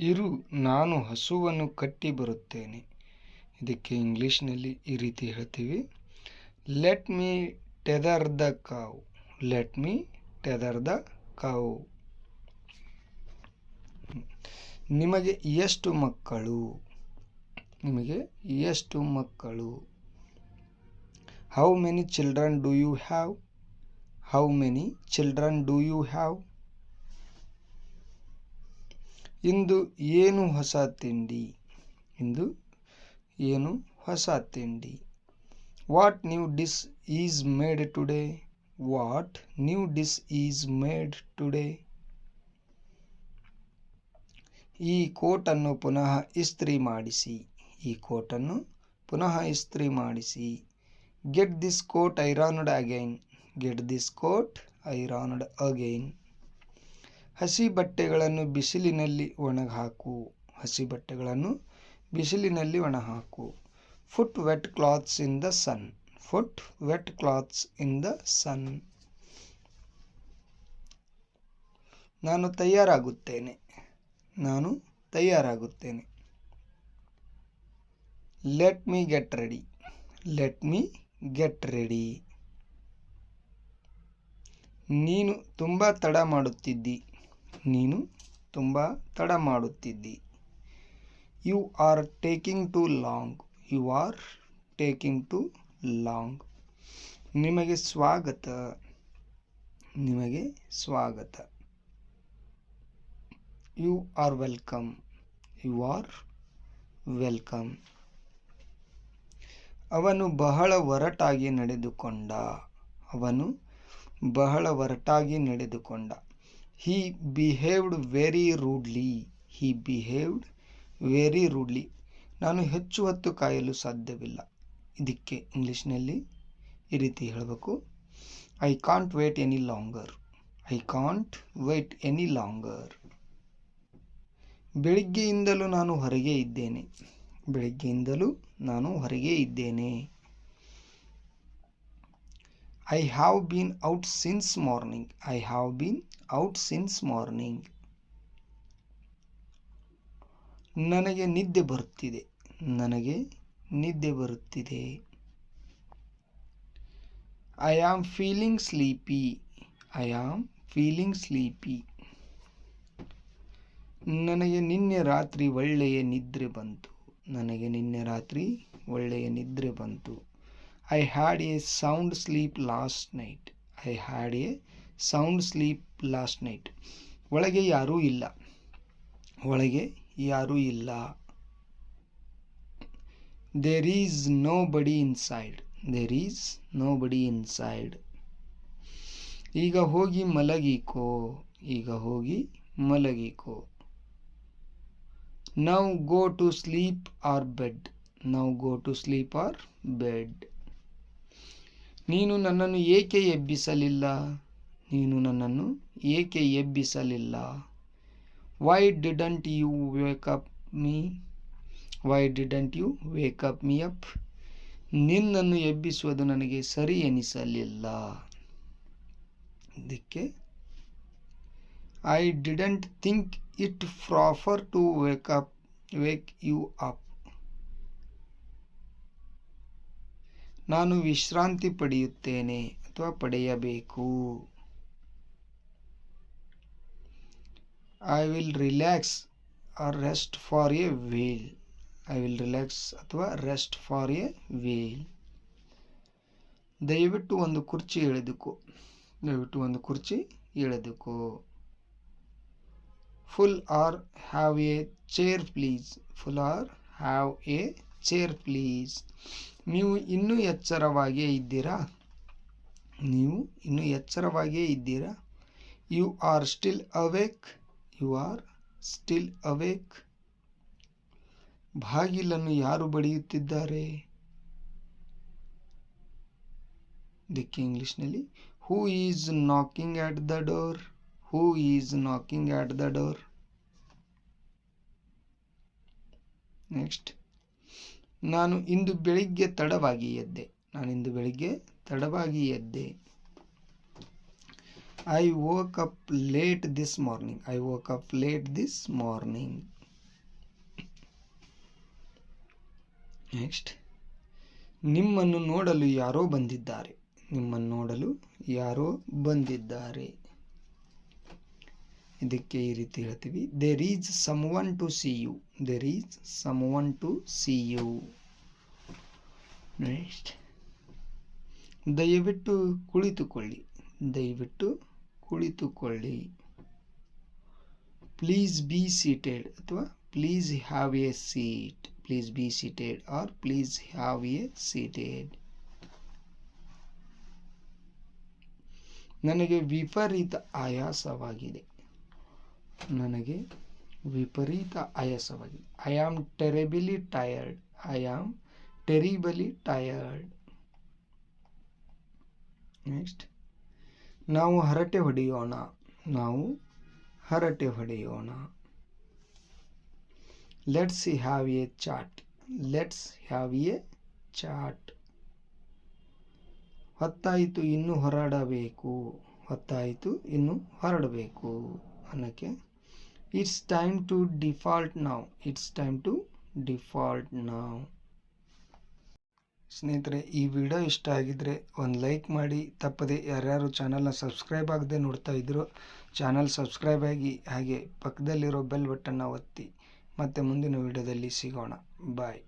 ಇರು, ನಾನು ಹಸುವನ್ನು ಕಟ್ಟಿ ಬರುತ್ತೇನೆ. ಇದಕ್ಕೆ ಇಂಗ್ಲೀಷ್ನಲ್ಲಿ ಈ ರೀತಿ ಹೇಳ್ತೀವಿ, let me tether the cow. Let me tether the cow. ನಿಮಗೆ ಎಷ್ಟು ಮಕ್ಕಳು? ನಿಮಗೆ ಎಷ್ಟು ಮಕ್ಕಳು? How many children do you have? How many children do you have? ಇಂದು ಏನು ಹೊಸ ತಿಂಡಿ? ಇಂದು ಏನು ಹೊಸ ತಿಂಡಿ? What new dish is made today? What new dish is made today? ಈ ಕೋಟನ್ನು ಪುನಃ ಇಸ್ತ್ರಿ ಮಾಡಿಸಿ. ಈ ಕೋಟನ್ನು ಪುನಃ ಇಸ್ತ್ರಿ ಮಾಡಿಸಿ. Get this coat ironed again. Get this coat ironed again. ಹಸಿ ಬಟ್ಟೆಗಳನ್ನು ಬಿಸಿಲಿನಲ್ಲಿ ಒಣಹಾಕು. ಹಸಿ ಬಟ್ಟೆಗಳನ್ನು ಬಿಸಿಲಿನಲ್ಲಿ ಒಣಹಾಕು. Put wet clothes in the sun. Put wet clothes in the sun. ನಾನು ತಯಾರಾಗುತ್ತೇನೆ. ನಾನು ತಯಾರಾಗುತ್ತೇನೆ. Let me get ready. Let me get ready. ನೀನು ತುಂಬ ತಡ ಮಾಡುತ್ತಿದ್ದಿ. ನೀನು ತುಂಬ ತಡ ಮಾಡುತ್ತಿದ್ದಿ. You are taking too long. You are taking too long. ನಿಮಗೆ ಸ್ವಾಗತ. ನಿಮಗೆ ಸ್ವಾಗತ. You are welcome. You are welcome. ಅವನು ಬಹಳ ಒರಟಾಗಿ ನಡೆದುಕೊಂಡ. ಅವನು ಬಹಳ ಒರಟಾಗಿ ನಡೆದುಕೊಂಡ. He behaved very rudely. He behaved very rudely. ನಾನು ಹೆಚ್ಚು ಹೊತ್ತು ಕಾಯಲು ಸಾಧ್ಯವಿಲ್ಲ. ಇದಕ್ಕೆ ಇಂಗ್ಲೀಷ್ನಲ್ಲಿ ಈ ರೀತಿ ಹೇಳಬೇಕು, I can't wait any longer. I can't wait any longer. ಬೆಳಿಗ್ಗೆಯಿಂದಲೂ ನಾನು ಹೊರಗೆ ಇದ್ದೇನೆ. ಬೆಳಿಗ್ಗೆಯಿಂದಲೂ ನಾನು ಹೊರಗೆ ಇದ್ದೇನೆ. I have been out since morning. I have been out since morning. ನನಗೆ ನಿದ್ದೆ ಬರುತ್ತಿದೆ. ನನಗೆ ನಿದ್ದೆ ಬರುತ್ತಿದೆ. I am feeling sleepy. I am feeling sleepy. ನನಗೆ ನಿನ್ನೆ ರಾತ್ರಿ ಒಳ್ಳೆಯ ನಿದ್ರೆ ಬಂತು. ನನಗೆ ನಿನ್ನೆ ರಾತ್ರಿ ಒಳ್ಳೆಯ ನಿದ್ರೆ ಬಂತು. I had a sound sleep last night. I had a sound sleep last night. ಒಳಗೆ ಯಾರೂ ಇಲ್ಲ. ಒಳಗೆ ಯಾರೂ ಇಲ್ಲ. There is nobody inside. There is nobody inside. ಈಗ ಹೋಗಿ ಮಲಗಿಕೋ. ಈಗ ಹೋಗಿ ಮಲಗಿಕೋ. Now go to sleep or bed. Now go to sleep or bed. ನೀನು ನನ್ನನ್ನು ಏಕೆ ಎಬ್ಬಿಸಲಿಲ್ಲ? ನೀನು ನನ್ನನ್ನು ಏಕೆ ಎಬ್ಬಿಸಲಿಲ್ಲ? Why didn't you wake up me? Why didn't you wake up me up? ನಿನ್ನನ್ನು ಎಬ್ಬಿಸುವುದು ನನಗೆ ಸರಿ ಎನಿಸಲಿಲ್ಲ. ಇದಕ್ಕೆ I didn't think it proper to wake you up. ನಾನು ವಿಶ್ರಾಂತಿ ಪಡೆಯುತ್ತೇನೆ ಅಥವಾ ಪಡೆಯಬೇಕು. I will relax or rest for a while. I will relax ಅಥವಾ ರೆಸ್ಟ್ ಫಾರ್ ಎ ವೀಲ್. ದಯವಿಟ್ಟು ಒಂದು ಕುರ್ಚಿ ಎಳೆದುಕೋ. ದಯವಿಟ್ಟು ಒಂದು ಕುರ್ಚಿ ಎಳೆದುಕೋ. Pull or have a chair please. Pull or have a chair please. ನೀವು ಇನ್ನೂ ಎಚ್ಚರವಾಗಿಯೇ ಇದ್ದೀರಾ? ನೀವು ಇನ್ನೂ ಎಚ್ಚರವಾಗಿಯೇ ಇದ್ದೀರಾ? You are still awake. You are still awake. ಬಾಗಿಲನ್ನು ಯಾರು ಬಡಿಯುತ್ತಿದ್ದಾರೆ? ಇದಕ್ಕೆ ಇಂಗ್ಲಿಷ್ನಲ್ಲಿ who is knocking at the door. Who is knocking at the door. Next, ನಾನು ಇಂದು ಬೆಳಿಗ್ಗೆ ತಡವಾಗಿ ಎದ್ದೆ. ನಾನಿಂದು ಬೆಳಿಗ್ಗೆ ತಡವಾಗಿ ಎದ್ದೆ. I woke up late this morning. I woke up late this morning. Next, ನಿಮ್ಮನ್ನು ನೋಡಲು ಯಾರೋ ಬಂದಿದ್ದಾರೆ. ನಿಮ್ಮನ್ನು ನೋಡಲು ಯಾರೋ ಬಂದಿದ್ದಾರೆ. ಇದಕ್ಕೆ ಈ ರೀತಿ ಹೇಳ್ತೀವಿ, there is someone to see you. There is someone to see you. Next, ದಯವಿಟ್ಟು ಕುಳಿತುಕೊಳ್ಳಿ. ದಯವಿಟ್ಟು ಕುಳಿತುಕೊಳ್ಳಿ. ಪ್ಲೀಸ್ ಬಿ ಸೀಟೆಡ್ ಅಥವಾ please have a seat. Please be seated or please have a seated. ನನಗೆ ವಿಪರೀತ ಆಯಾಸವಾಗಿದೆ. ನನಗೆ ವಿಪರೀತ ಆಯಾಸವಾಗಿದೆ. I am terribly tired. I am terribly tired. Next, ನಾವು ಹರಟೆ ಹೊಡೆಯೋಣ. ನಾವು ಹರಟೆ ಹೊಡೆಯೋಣ. Let's have a chat. Let's have a chat. ಹೊತ್ತಾಯಿತು, ಇನ್ನು ಹೊರಡಬೇಕು. ಹೊತ್ತಾಯಿತು, ಇನ್ನು ಹೊರಡಬೇಕು ಅನ್ನೋಕ್ಕೆ ಇಟ್ಸ್ ಟೈಮ್ ಟು ಡಿಫಾಲ್ಟ್ ನಾವ್. ಇಟ್ಸ್ ಟೈಮ್ ಟು ಡಿಫಾಲ್ಟ್ ನಾವ್. ಸ್ನೇಹಿತರೆ, ಈ ವಿಡಿಯೋ ಇಷ್ಟ ಆಗಿದ್ರೆ ಒಂದು ಲೈಕ್ ಮಾಡಿ. ತಪ್ಪದೆ ಯಾರ್ಯಾರು ಚಾನಲ್ನ ಸಬ್ಸ್ಕ್ರೈಬ್ ಆಗದೆ ನೋಡ್ತಾ ಇದ್ರು ಚಾನಲ್ ಸಬ್ಸ್ಕ್ರೈಬ್ ಆಗಿ, ಹಾಗೆ ಪಕ್ಕದಲ್ಲಿರೋ ಬೆಲ್ ಬಟನ್ನ ಒತ್ತಿ. ಮತ್ತೆ ಮುಂದಿನ ವಿಡಿಯೋದಲ್ಲಿ ಸಿಗೋಣ. ಬಾಯ್.